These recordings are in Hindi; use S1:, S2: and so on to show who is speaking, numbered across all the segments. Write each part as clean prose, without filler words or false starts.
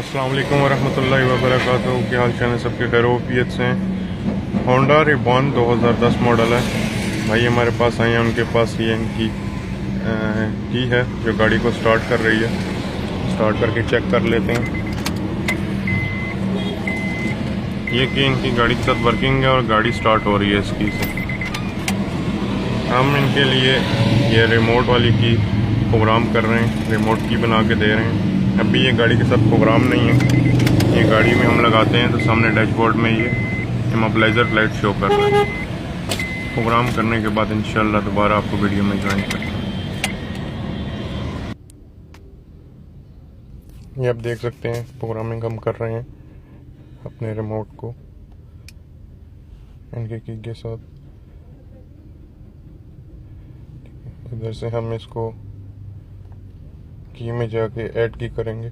S1: अस्सलाम वालेकुम वरहमतुल्लाहि वबरकातुहू। क्या हाल चाल है सबके? खैर ओपियत से हैं। होंडा रिबॉन 2010 मॉडल है भाई, हमारे पास आए हैं। उनके पास ये इनकी की है जो गाड़ी को स्टार्ट कर रही है। स्टार्ट करके चेक कर लेते हैं। ये कि इनकी गाड़ी के साथ वर्किंग है और गाड़ी स्टार्ट हो रही है इसकी से। हम इनके लिए ये रिमोट वाली की प्रोग्राम कर रहे हैं, रिमोट की बना के दे रहे हैं। अभी ये गाड़ी के साथ प्रोग्राम नहीं है। ये गाड़ी में हम लगाते हैं तो सामने डैशबोर्ड में ये इमोबिलाइजर लाइट शो कर रहा है। प्रोग्राम करने के बाद इंशाल्लाह दोबारा आपको वीडियो में ज्वाइन करता हूँ। ये आप देख सकते हैं प्रोग्रामिंग हम कर रहे हैं अपने रिमोट को इनके की के साथ। इधर से हम इसको की में जाके ऐड की करेंगे।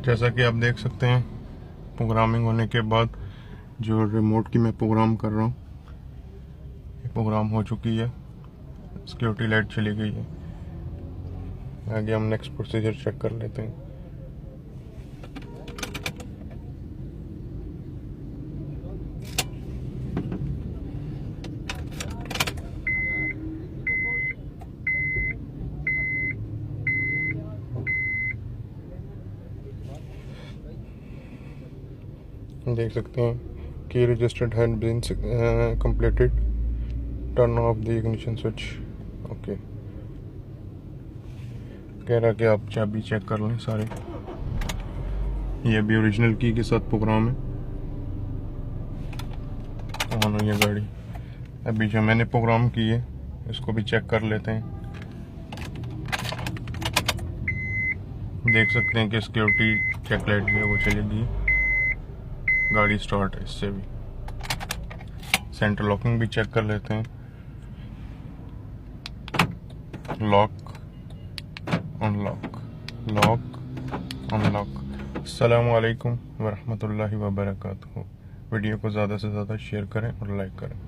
S1: जैसा कि आप देख सकते हैं प्रोग्रामिंग होने के बाद जो रिमोट की मैं प्रोग्राम कर रहा हूँ ये प्रोग्राम हो चुकी है। सिक्योरिटी लाइट चली गई है। आगे हम नेक्स्ट प्रोसीजर चेक कर लेते हैं। देख सकते हैं कि registered had been completed, turn off the ignition switch. Okay, कह रहा कि आप चाबी चेक कर लें सारे। ये भी ओरिजिनल की के साथ प्रोग्राम है। ऑन हो ये गाड़ी। अभी जो मैंने प्रोग्राम की है इसको भी चेक कर लेते हैं। देख सकते हैं कि सिक्योरिटी चेक लाइट भी है वो चलेगी। गाड़ी स्टार्ट है इससे भी। सेंटर लॉकिंग भी चेक कर लेते हैं। Lock unlock, lock unlock. अस्सलामु अलैकुम वरहमतुल्लाहि वबरकातुहू। वीडियो को ज़्यादा से ज़्यादा शेयर करें और लाइक करें।